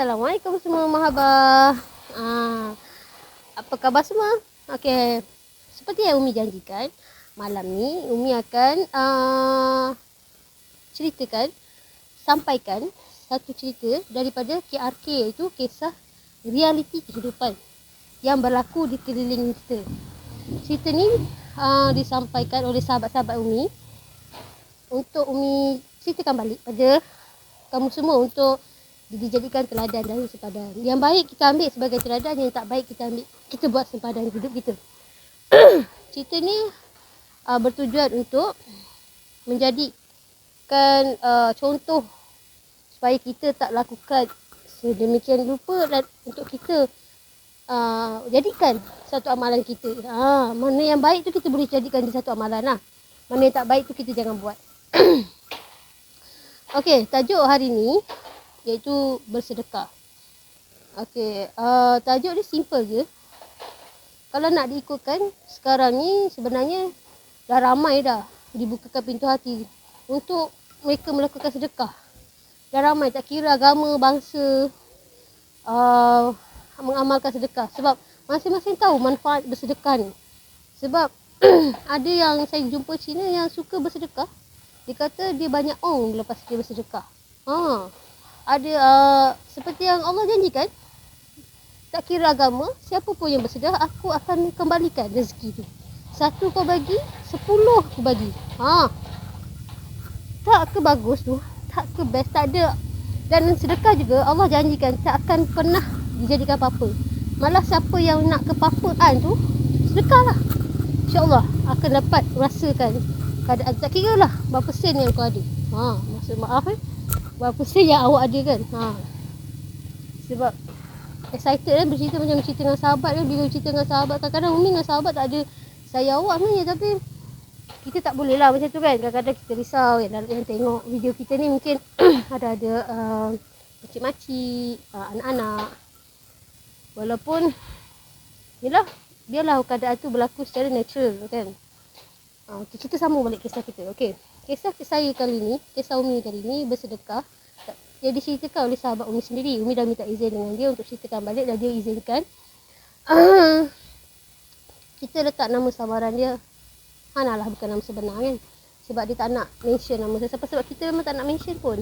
Assalamualaikum semua, mahaba. Apa khabar semua? Okey. Seperti yang Umi janjikan, malam ni Umi akan sampaikan satu cerita daripada KRK, iaitu kisah realiti kehidupan yang berlaku di keliling kita. Cerita ni disampaikan oleh sahabat-sahabat Umi untuk Umi ceritakan balik pada kamu semua untuk dijadikan teladan dari sepadan. Yang baik kita ambil sebagai teladan, yang tak baik kita buat sempadan hidup kita. Cerita ni bertujuan untuk menjadikan contoh supaya kita tak lakukan sedemikian rupa, dan untuk kita jadikan satu amalan kita. Mana yang baik tu kita boleh jadikan di satu amalan lah. Mana yang tak baik tu kita jangan buat. Okey, tajuk hari ni iaitu bersedekah. Okey, tajuk ni simple je. Kalau nak diikutkan, sekarang ni sebenarnya dah ramai dah dibukakan pintu hati untuk mereka melakukan sedekah. Dah ramai, tak kira agama, bangsa, mengamalkan sedekah. Sebab masing-masing tahu manfaat bersedekah ni. Sebab ada yang saya jumpa Cina yang suka bersedekah. Dia kata dia banyak lepas dia bersedekah. Ada seperti yang Allah janjikan, tak kira agama, siapa pun yang bersedekah, aku akan kembalikan rezeki tu. 1 kau bagi, 10 aku bagi. Tak ke bagus tu, tak ke best, tak ada. Dan sedekah juga Allah janjikan tak akan pernah dijadikan apa-apa. Malah siapa yang nak kepapaan tu, sedekahlah. InsyaAllah akan dapat merasakan keadaan. Tak kira lah berapa sen yang kau ada. Maksud maaf berapa sen yang awak ada kan. Sebab excited kan bercerita macam cerita dengan sahabat kan. Bila cerita dengan sahabat, kadang-kadang Umi dengan sahabat tak ada saya awak sebenarnya, tapi kita tak boleh lah macam tu kan. Kadang-kadang kita risau kan, yang tengok video kita ni mungkin ada makcik-makcik, anak-anak. Walaupun yelah, biarlah keadaan tu berlaku secara natural kan. Kita sambung balik kisah kita. Okey, kisah saya kali ni, kisah Umi kali ni bersedekah. Dia diceritakan oleh sahabat Umi sendiri. Umi dah minta izin dengan dia untuk ceritakan balik dan dia izinkan. Kita letak nama samaran dia Hana lah, bukan nama sebenar kan. Sebab dia tak nak mention nama siapa, sebab kita memang tak nak mention pun.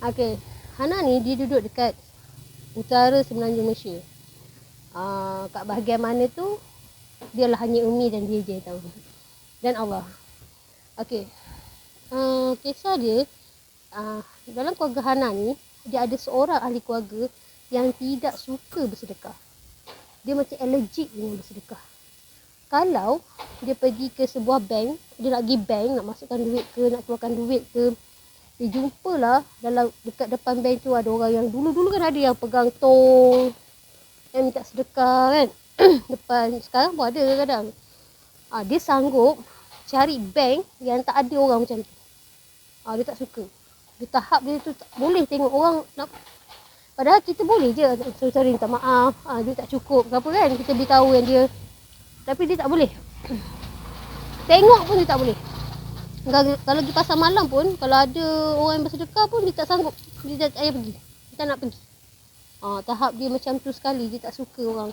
Okey, Hana ni dia duduk dekat utara semenanjung Malaysia. Kat bahagian mana tu, biarlah hanya Umi dan dia je yang tahu. Dan Allah. Okey, kisah dia, dalam keluarga Hana ni, dia ada seorang ahli keluarga yang tidak suka bersedekah. Dia macam allergic dengan bersedekah. Kalau dia pergi ke sebuah bank, dia nak pergi bank, nak masukkan duit ke, nak keluarkan duit ke, dia jumpalah dekat depan bank tu ada orang yang dulu kan ada yang pegang tong yang minta sedekah kan. Depan, sekarang pun ada kadang. Dia sanggup cari bank yang tak ada orang macam tu. Dia tak suka. Di tahap dia tu tak boleh tengok orang nak, padahal kita boleh je sorry minta maaf, dia tak cukup ke apa kan, kita beritahu yang dia, tapi dia tak boleh. Tengok pun dia tak boleh. Kalau pergi pasar malam pun, kalau ada orang yang bersedekah pun dia tak sanggup, dia tak payah pergi, dia tak nak pergi. Tahap dia macam tu sekali, dia tak suka orang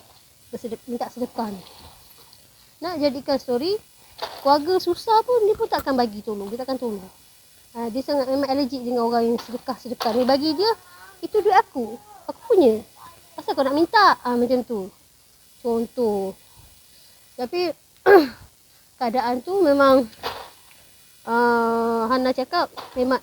minta sedekah ni. Nak jadikan story, keluarga susah pun dia pun takkan bagi tolong, dia takkan tolong. Dia sangat memang allergic dengan orang yang sedekah ni. Bagi dia, itu duit aku punya, asal kau nak minta, macam tu contoh. Tapi keadaan tu memang Hana cakap memang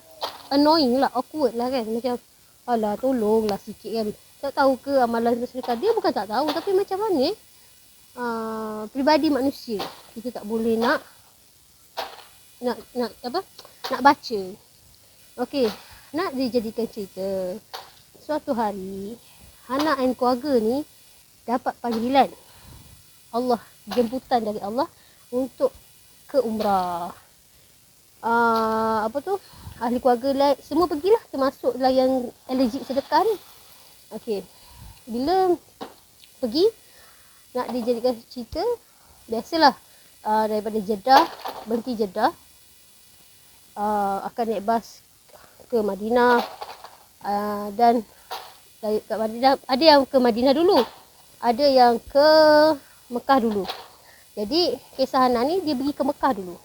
annoying lah, awkward lah kan. Macam alah tolonglah sikit kan. Tak tahu ke amalan sedekah dia, bukan tak tahu, tapi macam mana peribadi manusia, kita tak boleh nak baca. Okey, nak dijadikan cerita. Suatu hari Hana dan keluarga ni dapat panggilan Allah, jemputan dari Allah untuk ke umrah. Ahli keluarga lah, semua pergilah, termasuklah yang allergic sedekah ni. Okey, bila pergi, nak dijadikan cerita, biasalah daripada Jeddah, berhenti Jeddah, akan naik bas ke Madinah, dan kat Madinah. Ada yang ke Madinah dulu, ada yang ke Mekah dulu. Jadi kisah Hana ni dia pergi ke Mekah dulu.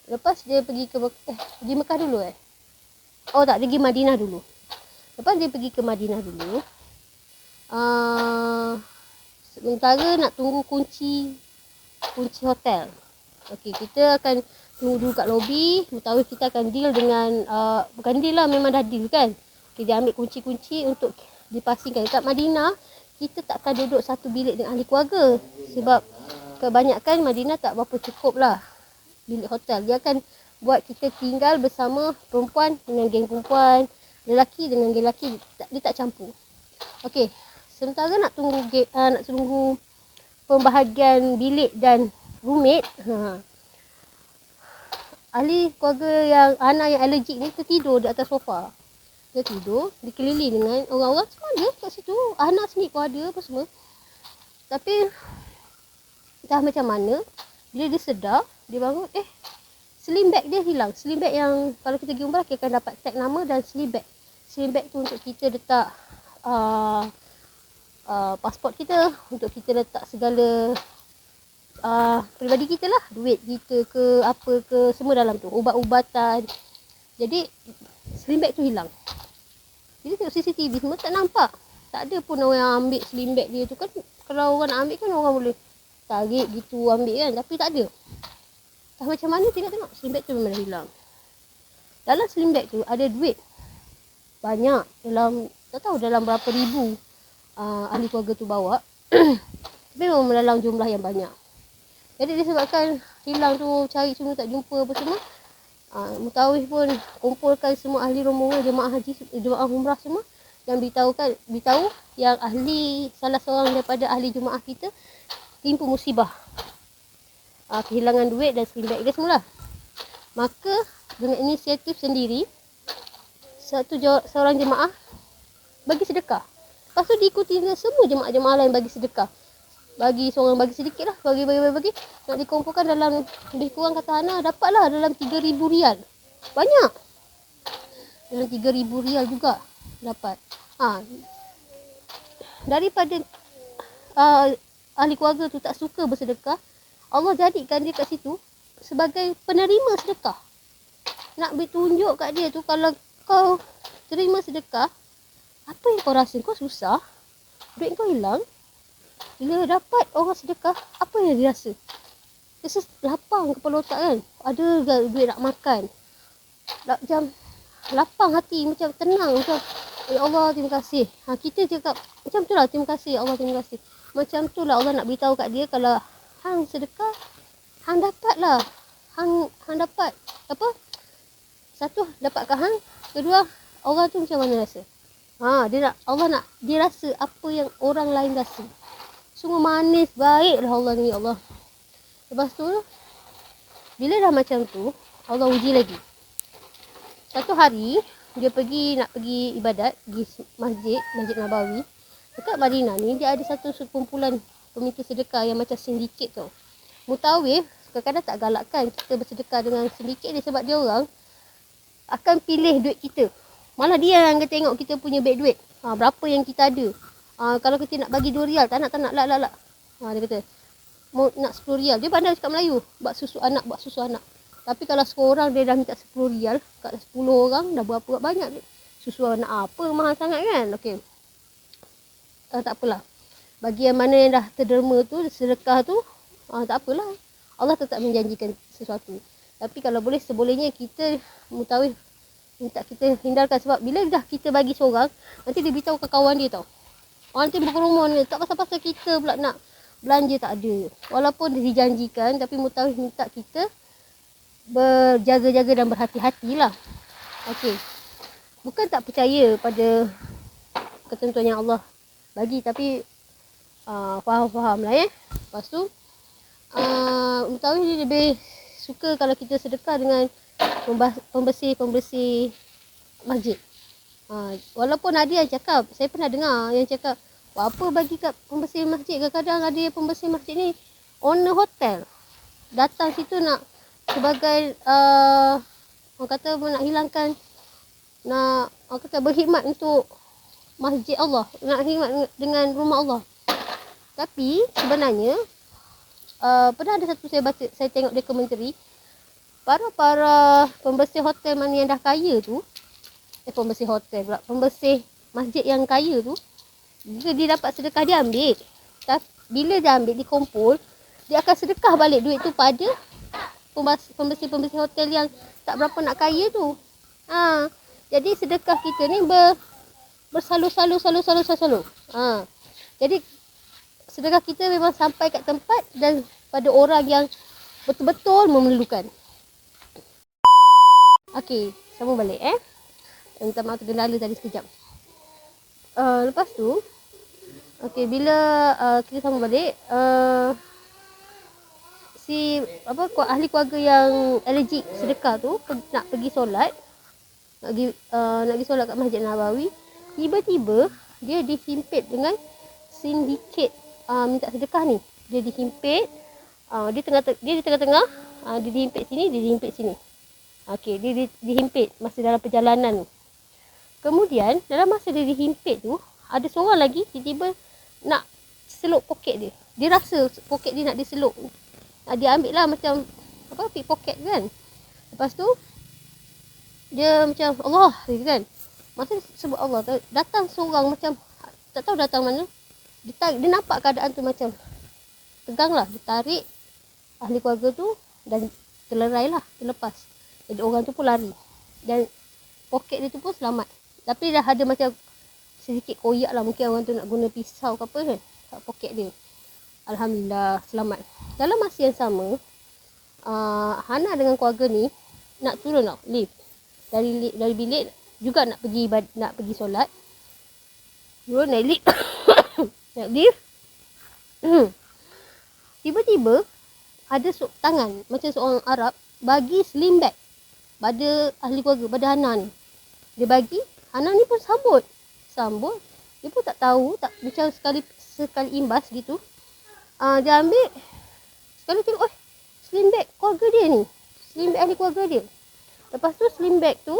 Lepas dia pergi ke pergi Mekah dulu Oh tak, dia pergi Madinah dulu. Lepas dia pergi ke Madinah dulu, sementara nak tunggu kunci hotel. Okey, kita akan tunggu dulu kat lobi. Mutawif kita akan deal dengan bukan deal lah, memang dah deal kan. Okay, dia ambil kunci-kunci untuk dipastikan. Kat Madinah kita tak akan duduk satu bilik dengan ahli keluarga, sebab kebanyakan Madinah tak berapa cukup lah bilik hotel. Dia akan buat kita tinggal bersama perempuan dengan geng perempuan, lelaki dengan geng lelaki. Dia tak campur. Okey, sementara nak tunggu pembahagian bilik dan roommate, ahli keluarga yang anak yang alergik ni tertidur di atas sofa. Dia tidur dikelilingi dengan orang-orang semua ada kat situ. Anak sendiri pun ada apa semua. Tapi entah macam mana, bila dia sedar, dia bangun, sling bag dia hilang. Sling bag yang kalau kita pergi umrah, kita akan dapat tag nama dan sling bag. Sling bag tu untuk kita letak pasport kita, untuk kita letak segala peribadi kita lah, duit kita ke apa ke, semua dalam tu, ubat-ubatan. Jadi sling bag tu hilang. Jadi tengok CCTV semua tak nampak. Tak ada pun orang yang ambil sling bag dia tu kan. Kalau orang nak ambil kan orang boleh tarik gitu ambil kan, tapi tak ada. Tak macam mana tengok sling bag tu memang dah hilang. Dalam sling bag tu ada duit banyak, dalam tak tahu dalam berapa ribu ahli keluarga tu bawa. Tapi memang dalam jumlah yang banyak. Jadi disebabkan hilang tu, cari semua tak jumpa apa semua, Mutawif pun kumpulkan semua ahli rombongan jemaah haji, jemaah umrah semua, dan beritahu yang salah seorang daripada ahli jemaah kita timpa musibah, kehilangan duit dan sling bag dia semula. Maka dengan inisiatif sendiri, seorang jemaah bagi sedekah. Lepas tu diikuti dengan semua jemaah-jemaah lain bagi sedekah. Seorang bagi sedikit lah, bagi. Nak dikumpulkan dalam, lebih kurang kata Hana, dapatlah dalam 3,000 rial. Banyak. Dalam 3,000 rial juga dapat. Daripada ahli keluarga tu tak suka bersedekah, Allah jadikan dia kat situ sebagai penerima sedekah. Nak bertunjuk kat dia tu, kalau kau terima sedekah, apa yang kau rasa? Kau susah, duit kau hilang. Bila dapat orang sedekah, apa yang dia rasa? Dia lapang kepala otak kan. Ada duit nak makan. Macam lapang hati, macam tenang, macam ya Allah terima kasih. Kita cakap macam tu lah, terima kasih Allah, terima kasih. Macam tu lah Allah nak beritahu kat dia, kalau hang sedekah, hang dapat lah. Hang dapat apa? Satu, dapat kat hang. Kedua, orang tu macam mana rasa? Allah nak dia rasa apa yang orang lain rasa. Sungguh manis, baiklah Allah ni, ya Allah. Lepas tu, bila dah macam tu, Allah uji lagi. Satu hari, dia nak pergi ibadat, pergi Masjid Nabawi. Dekat Madinah ni, dia ada satu sekumpulan peminta sedekah yang macam sindiket tau. Mutawif, kadang-kadang tak galakkan kita bersedekah dengan sindiket dia, sebab dia orang akan pilih duit kita. Malah dia yang tengok kita punya beg duit. Berapa yang kita ada. Kalau kita nak bagi 2 rial, tak nak, lak. Dia kata, mau nak 10 rial. Dia pandai cakap Melayu, buat susu anak. Tapi kalau seorang dia dah minta 10 rial, kat 10 orang, dah berapa banyak. Susu anak apa, mahal sangat kan? Okey. Tak apalah. Bagi yang mana yang dah terderma tu, sedekah tu, tak apalah. Allah tetap menjanjikan sesuatu. Tapi kalau boleh, sebolehnya kita Mutawif minta kita hindarkan, sebab bila dah kita bagi seorang, nanti dia beritahu ke kawan dia tau. Orang tu berkerumun, tak pasal-pasal kita pula nak belanja, tak ada. Walaupun dijanjikan, tapi Mutawif minta kita berjaga-jaga dan berhati-hatilah. Okey. Bukan tak percaya pada ketentuan yang Allah bagi, tapi faham-faham lah Lepas tu, Mutawif dia lebih suka kalau kita sedekah dengan pembersih masjid. Walaupun ada yang cakap, saya pernah dengar yang cakap, apa bagi kat pembersih masjid. Kadang-kadang ada yang pembersih masjid ni owner hotel datang situ nak sebagai orang kata nak hilangkan, nak orang kata berkhidmat untuk masjid Allah, nak khidmat dengan rumah Allah. Tapi sebenarnya pernah ada satu saya tengok dokumentari, para pembersih hotel mana yang dah kaya tu, pembersih hotel pula, pembersih masjid yang kaya tu, dia dapat sedekah dia ambil. Tapi bila dia ambil dikumpul, dia akan sedekah balik duit tu pada pembersih-pembersih hotel yang tak berapa nak kaya tu. Jadi sedekah kita ni bersalur-salur. Jadi sedekah kita memang sampai kat tempat dan pada orang yang betul-betul memerlukan. Okey, sambung balik minta maaf tergendala tadi sekejap. Lepas tu okey, bila kita sambung balik, ahli keluarga yang allergic sedekah tu nak pergi solat, nak pergi solat kat Masjid Nabawi, tiba-tiba dia dihimpit dengan sindiket minta sedekah ni. Dia dihimpit, dia di tengah-tengah, dia dihimpit sini. Okey, dia dihimpit masa dalam perjalanan tu. Kemudian dalam masa dia dihimpit tu, ada seorang lagi tiba-tiba nak seluk poket dia. Dia rasa poket dia nak diseluk. Dia ambil lah macam pickpocket kan. Lepas tu dia macam Allah gitu kan. Masa sebut Allah, datang seorang macam tak tahu datang mana. Dia nampak keadaan tu macam tegang lah. Dia tarik ahli keluarga tu dan terlepas. Jadi orang tu pun lari. Dan poket dia tu pun selamat. Tapi dah ada macam sedikit koyak lah. Mungkin orang tu nak guna pisau ke apa kan kat poket dia. Alhamdulillah selamat. Dalam masa yang sama, Hana dengan keluarga ni nak turun tau, lift. Dari bilik juga nak pergi solat. Turun naik lift. Naik lift. Tiba-tiba ada tangan macam seorang Arab bagi sling bag pada ahli keluarga, pada Hana ni. Dia bagi, Hana ni pun sambut. Dia pun tak tahu, macam sekali imbas gitu. Dia ambil, sekali tengok, sling bag keluarga dia ni. Sling bag ahli keluarga dia. Lepas tu sling bag tu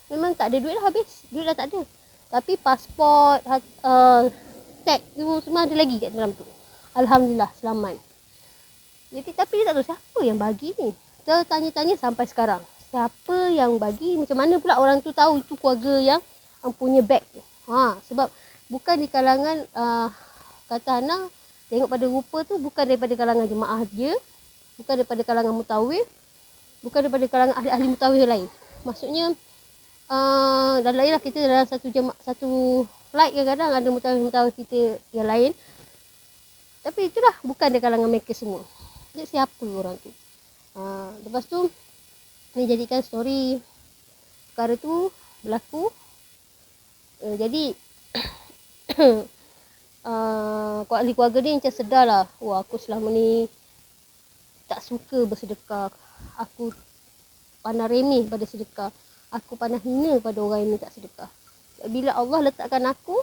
memang tak ada duit dah, habis. Duit dah tak ada. Tapi pasport, tag tu semua ada lagi kat dalam tu. Alhamdulillah selamat. Jadi tapi dia tak tahu siapa yang bagi ni. Kita tanya-tanya sampai sekarang. Siapa yang bagi? Macam mana pula orang tu tahu itu keluarga yang punya bag tu? Sebab bukan di kalangan kata Hana, tengok pada rupa tu bukan daripada kalangan jemaah dia, bukan daripada kalangan mutawif, bukan daripada kalangan ahli-ahli mutawif lain. Maksudnya dalam lain lah, kita dalam satu flight kadang-kadang ada mutawif kita yang lain. Tapi itulah bukan dari kalangan mereka semua. Jadi siapa orang tu? Lepas tu ni jadikan story perkara tu berlaku. Jadi ahli keluarga dia macam sedar lah, wah aku selama ni tak suka bersedekah, aku pandang remeh pada sedekah, aku pandang hina pada orang yang minta sedekah. Bila Allah letakkan aku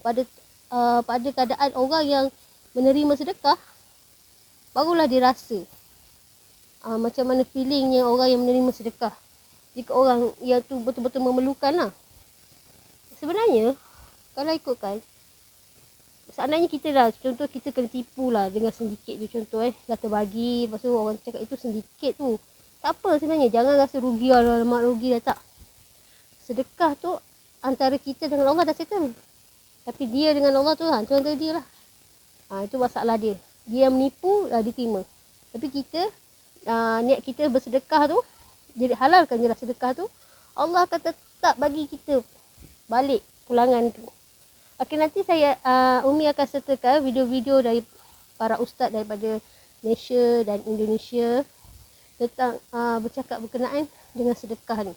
pada keadaan orang yang menerima sedekah, barulah dia rasa macam mana feelingnya orang yang menerima sedekah jika orang yang tu betul-betul memerlukan lah. Sebenarnya kalau ikutkan, seandainya kita lah, contoh kita kena tipu lah dengan sindiket tu, contoh kata bagi, lepas tu orang cakap itu sindiket tu, tak apa sebenarnya, jangan rasa rugi lah, mak rugi dah, tak. Sedekah tu antara kita dengan Allah dah settle, tapi dia dengan Allah tu antara dia lah. Itu masalah dia yang menipu, diterima. Tapi kita niat kita bersedekah tu, jadi halalkan je lah sedekah tu, Allah akan tetap bagi kita balik pulangan tu. Okey, nanti saya Umi akan sertakan video-video dari para ustaz daripada Malaysia dan Indonesia tentang bercakap berkenaan dengan sedekah ni.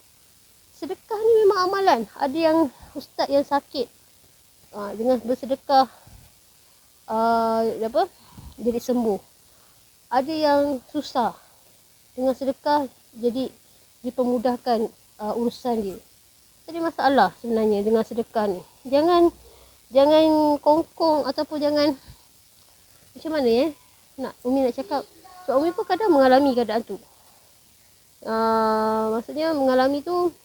Sedekah ni memang amalan. Ada yang ustaz yang sakit dengan bersedekah jadi sembuh. Ada yang susah, dengan sedekah jadi dipermudahkan urusan dia. Jadi masalah sebenarnya dengan sedekah ni. Jangan kongkong ataupun jangan macam mana Umi nak cakap. So Umi pun kadang mengalami keadaan tu. Maksudnya mengalami tu,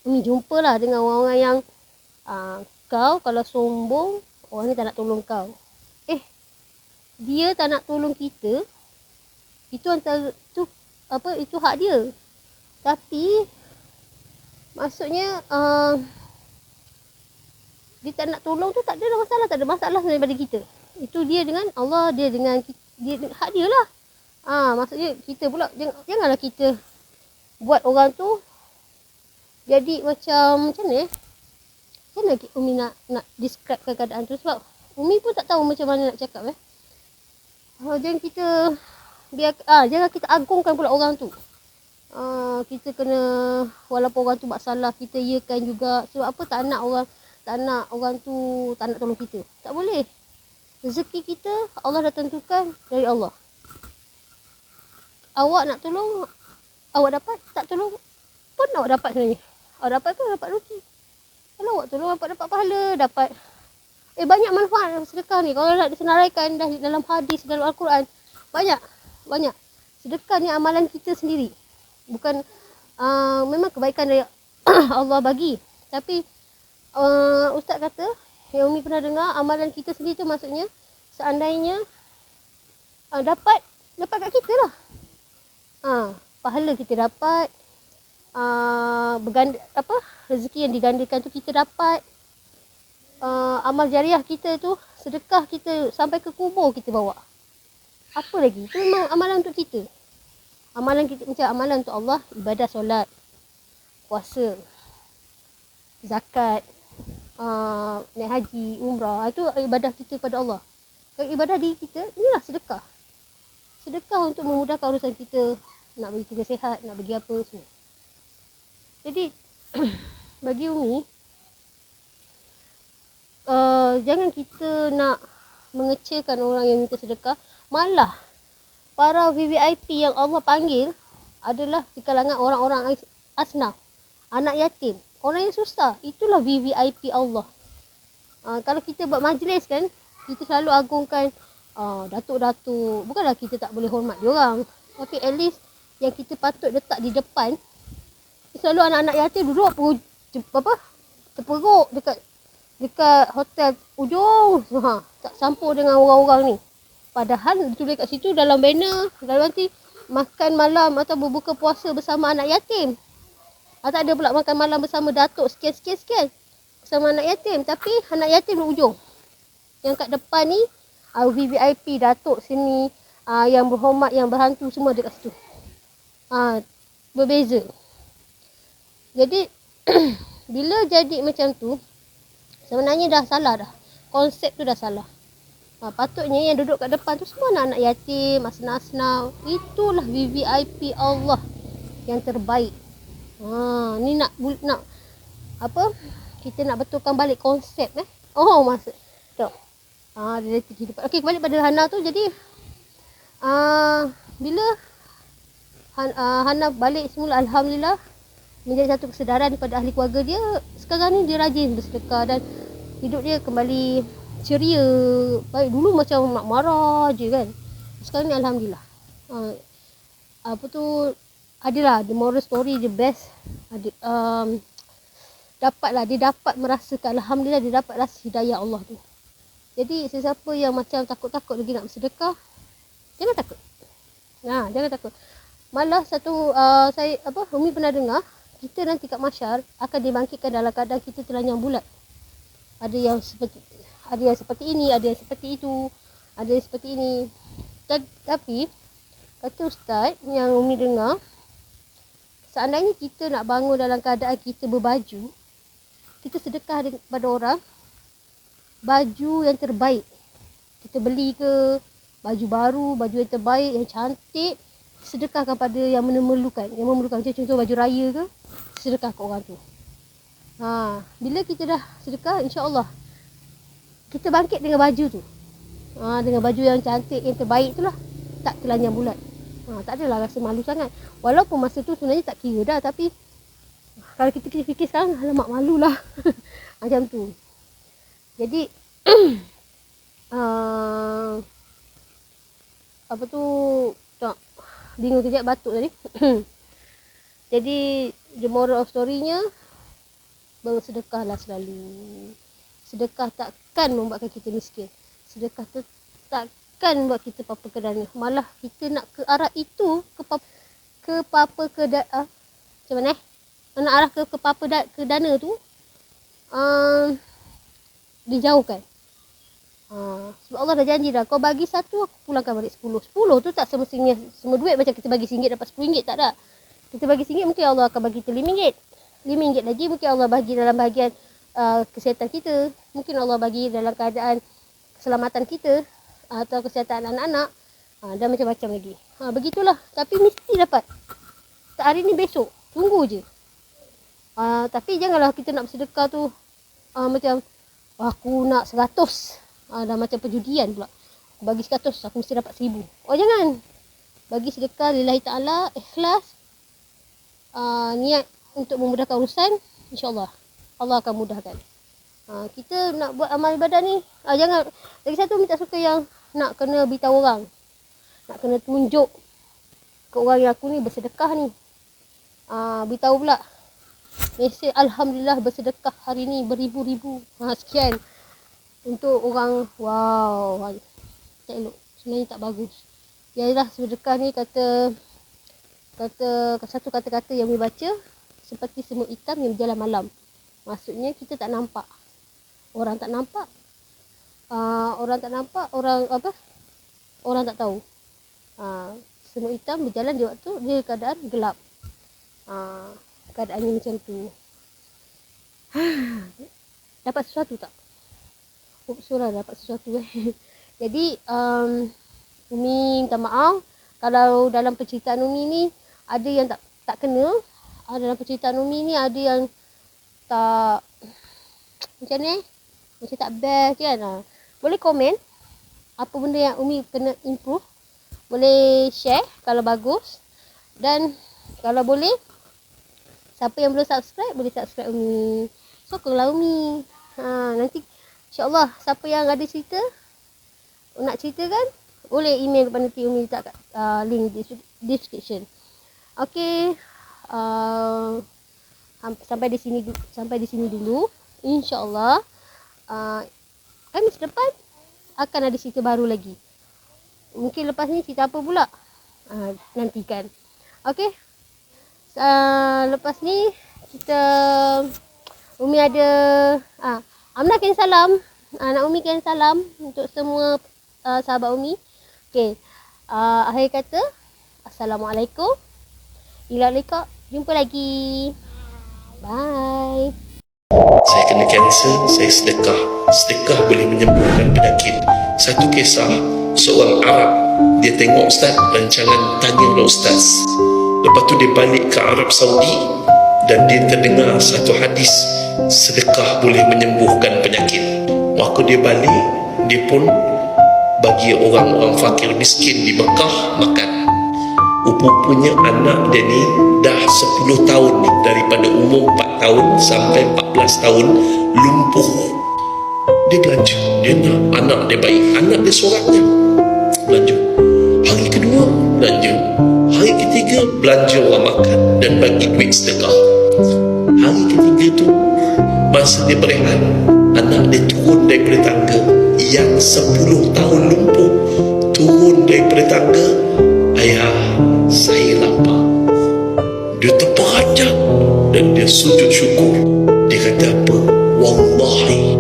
Umi jumpalah dengan orang-orang yang kau kalau sombong, orang ni tak nak tolong kau. Dia tak nak tolong kita, itu antara tu apa, itu hak dia. Tapi maksudnya dia tak nak tolong tu tak ada masalah, tak ada masalah daripada kita. Itu dia dengan Allah, dia dengan dia, hak dia lah. Maksudnya kita pula janganlah kita buat orang tu jadi macam mana Macam mana Umi nak describekan keadaan tu, sebab Umi pun tak tahu macam mana nak cakap. Jangan kita jangan kita agungkan pula orang tu. Kita kena, walaupun orang tu buat salah, kita iakan juga. Sebab apa? Tak nak orang tu tak nak tolong kita. Tak boleh. Rezeki kita Allah dah tentukan dari Allah. Awak nak tolong, awak dapat. Tak tolong pun awak dapat sebenarnya. Awak dapat tu dapat rezeki. Kalau awak tolong dapat pahala, dapat banyak manfaat sedekah ni. Kalau nak disenaraikan dalam hadis, dalam Al-Quran, banyak. Sedekah ni amalan kita sendiri. Bukan memang kebaikan dari Allah bagi. Tapi Ustaz kata, yang Umi pernah dengar, amalan kita sendiri tu maksudnya seandainya dapat kat kita lah. Pahala kita dapat, rezeki yang digandakan tu kita dapat. Amal jariah kita tu, sedekah kita sampai ke kubur kita bawa. Apa lagi? Itu memang amalan untuk kita. Amalan kita macam amalan untuk Allah, ibadah solat, puasa, zakat, naik haji, umrah, itu ibadah kita pada Allah. Kalau ibadah diri kita, inilah sedekah. Sedekah untuk memudahkan urusan kita, nak bagi kita sihat, nak bagi apa semua. Jadi bagi Umi, jangan kita nak mengecilkan orang yang minta sedekah. Malah para VVIP yang Allah panggil adalah di kalangan orang-orang asnaf, anak yatim, orang yang susah. Itulah VVIP Allah. Kalau kita buat majlis kan, kita selalu agungkan datuk-datuk. Bukanlah kita tak boleh hormat diorang, tapi at least yang kita patut letak di depan, selalu anak-anak yatim duduk terperuk dekat hotel ujung, tak campur dengan orang-orang ni. Padahal ditulis kat situ dalam banner, dalam nanti makan malam atau berbuka puasa bersama anak yatim. Tak ada pula makan malam bersama datuk sekian bersama anak yatim. Tapi anak yatim di ujung. Yang kat depan ni VVIP, datuk sini, yang berhormat, yang berhantu, semua dekat situ. Berbeza. Jadi bila jadi macam tu, sebenarnya dah salah dah. Konsep tu dah salah. Patutnya yang duduk kat depan tu semua anak-anak yatim, asnaf-asnaf. Itulah VVIP Allah yang terbaik. Ni nak apa? Kita nak betulkan balik konsep maksud tu. Dari kehidupan. Okey, kembali pada Hana tu. Jadi bila Hana balik semula, alhamdulillah, menjadi satu kesedaran daripada ahli keluarga dia. Sekarang ni dia rajin bersedekah dan hidup dia kembali ceria. Baik dulu macam nak marah je kan. Sekarang ni alhamdulillah. Adalah the moral story, the best. Dia dapat merasakan, alhamdulillah, dia dapat rasa hidayah Allah tu. Jadi sesiapa yang macam takut-takut lagi nak bersedekah, jangan takut. Jangan takut. Malah Umi pernah dengar, kita nanti kat mahsyar akan dibangkitkan dalam keadaan kita telanjang bulat. Ada yang seperti ini, ada yang seperti itu, ada yang seperti ini. Tapi kata Ustaz yang Umi dengar, seandainya kita nak bangun dalam keadaan kita berbaju, kita sedekah kepada orang baju yang terbaik. Kita beli ke baju baru, baju yang terbaik, yang cantik, sedekahkan pada yang memerlukan. Macam contoh baju raya ke, sedekah ke orang tu. Bila kita dah sedekah, insya-Allah kita bangkit dengan baju tu. Dengan baju yang cantik, yang terbaik tu lah. Tak telanjang bulat. Tak adalah rasa malu sangat. Walaupun masa tu sebenarnya tak kira dah. Tapi kalau kita fikir sekarang, alamak malulah. Macam tu. Jadi bingung kejap batuk tadi. Jadi the moral of story-nya, bersedekahlah selalu. sedekah takkan membuatkan kita miskin. Sedekah tu takkan buat kita papa ke dana. Malah kita nak ke arah itu, macam mana nak arah ke dana tu dijauhkan. Sebab Allah dah janji dah, kau bagi satu aku pulangkan balik 10. 10 tu tak semestinya semua duit macam kita bagi RM1 dapat RM10, tak ada. Kita bagi RM1 mungkin Allah akan bagi kita RM5. RM5 lagi mungkin Allah bagi dalam bahagian kesihatan kita. Mungkin Allah bagi dalam keadaan keselamatan kita atau kesihatan anak-anak, dan macam-macam lagi. Begitulah, tapi mesti dapat. Tak hari ni, besok. Tunggu je. Tapi janganlah kita nak bersedekah tu macam aku nak 100. Dah macam perjudian pula. Aku bagi 100, aku mesti dapat 1000. Oh jangan. Bagi sedekah lillahi ta'ala, ikhlas. Niat untuk memudahkan urusan, insyaAllah Allah akan mudahkan. Kita nak buat amal ibadah ni, jangan. Lagi satu, minta suka yang nak kena beritahu orang. Nak kena tunjuk ke orang yang aku ni bersedekah ni. Beritahu pula. Mesej Alhamdulillah bersedekah hari ni beribu-ribu. Sekian. Untuk orang, wow, tak elok. Sebenarnya tak bagus. Yalah, sedekah ni kata satu kata-kata yang boleh baca, seperti semut hitam yang berjalan malam. Maksudnya kita tak nampak. Orang tak nampak. Orang tak tahu. Semut hitam berjalan di waktu dia keadaan gelap. Keadaannya macam tu. Dapat sesuatu tak? Surah dapat sesuatu. Jadi Umi minta maaf kalau dalam penceritaan Umi ni ada yang tak kena. Dalam penceritaan Umi ni ada yang tak macam ni, macam tak best kan. Boleh komen apa benda yang Umi kena improve. Boleh share kalau bagus. Dan kalau boleh, siapa yang belum subscribe, boleh subscribe Umi. Sokonglah Umi. Nanti InsyaAllah, siapa yang ada cerita, nak ceritakan, boleh email kepada nanti Umi letak link di description. Okay. Sampai di sini dulu. InsyaAllah, Khamis depan akan ada cerita baru lagi. Mungkin lepas ni cerita apa pula? Nantikan. Okay. Lepas ni, Umi ada... Amna kirim salam. Anak Umi kirim salam untuk semua sahabat Umi. Okey. Akhir kata, Assalamualaikum. Ila liqa. Jumpa lagi. Bye. Saya kena kanser, saya sedekah. Sedekah boleh menyembuhkan penyakit. Satu kisah, seorang Arab, dia tengok Ustaz, rancangan Tanyalah Ustaz. Lepas tu dia balik ke Arab Saudi dan dia terdengar satu hadis, sedekah boleh menyembuhkan penyakit. Waktu dia balik, dia pun bagi orang-orang fakir miskin di Mekah makan. Rupanya anak dia ni dah 10 tahun ni, daripada umur 4 tahun sampai 14 tahun lumpuh. Dia belanja, dia nak anak dia baik. Anak dia seorangnya belanja. Hari kedua belanja. Hari ketiga belanja orang makan dan bagi duit sedekah. Hari ketiga tu, masa dia berehat, anak dia turun daripada tangga yang 10 tahun lumpuh. Turun daripada tangga, ayah, saya lapar. Dia terperanjat dan dia sujud syukur. Dia kata apa? Wallahi,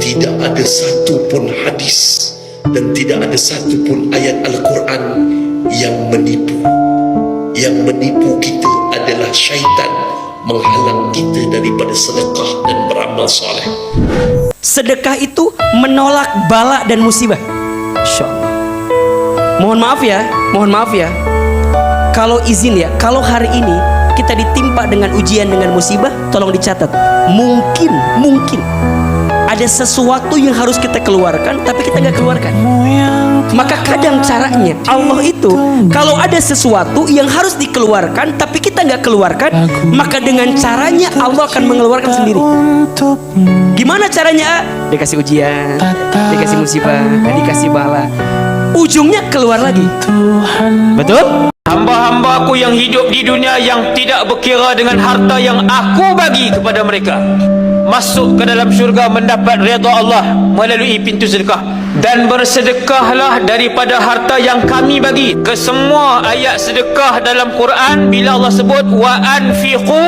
tidak ada satu pun hadis dan tidak ada satu pun ayat Al-Quran yang menipu. Yang menipu kita adalah syaitan menghalang kita daripada sedekah dan beramal soleh. Sedekah itu menolak bala dan musibah. InsyaAllah. Mohon maaf ya. Kalau izin ya, kalau hari ini kita ditimpa dengan ujian, dengan musibah, tolong dicatat. Mungkin ada sesuatu yang harus kita keluarkan, tapi kita nggak keluarkan. Maka kadang caranya Allah itu, kalau ada sesuatu yang harus dikeluarkan, tapi kita nggak keluarkan, maka dengan caranya Allah akan mengeluarkan sendiri. Gimana caranya? Dikasih ujian, dikasih musibah, dikasih bala, ujungnya keluar lagi. Betul? Hamba-hambaku yang hidup di dunia yang tidak berkira dengan harta yang aku bagi kepada mereka, masuk ke dalam syurga mendapat redha Allah melalui pintu sedekah. Dan bersedekahlah daripada harta yang kami bagi. Ke semua ayat sedekah dalam Quran, bila Allah sebut wa anfiqu,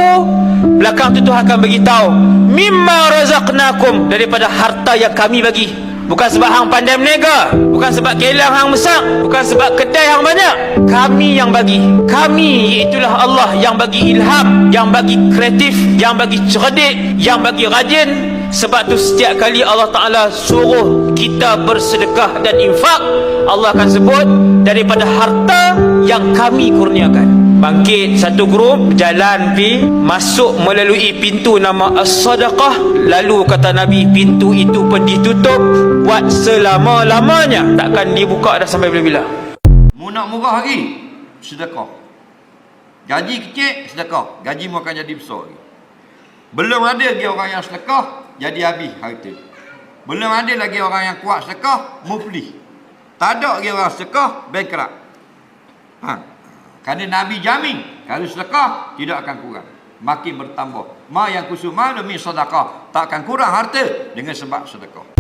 belakang tu Tuhan akan beritahu mimma razaqnakum, daripada harta yang kami bagi. Bukan sebab hang pandai menega, bukan sebab kelang hang besar, bukan sebab kedai hang banyak. Kami yang bagi. Kami iaitulah Allah yang bagi ilham, yang bagi kreatif, yang bagi cerdik, yang bagi rajin. Sebab tu setiap kali Allah Ta'ala suruh kita bersedekah dan infak, Allah akan sebut daripada harta yang kami kurniakan. Bangkit satu grup, jalan pi, masuk melalui pintu nama As-Sadaqah. Lalu kata Nabi, pintu itu pun ditutup buat selama-lamanya, takkan dibuka dah sampai bila-bila. Mu nak murah lagi, sedekah. Gaji kecil, sedekah. Gaji mu akan jadi besar lagi. Belum ada lagi orang yang sedekah, jadi habis harta. Belum ada lagi orang yang kuat sedekah, muflis. Tak ada lagi orang sedekah, bankrupt. Kerana Nabi jamin, kalau sedekah tidak akan kurang, makin bertambah. Ma yang kusuma demi sedekah, tak akan kurang harta dengan sebab sedekah.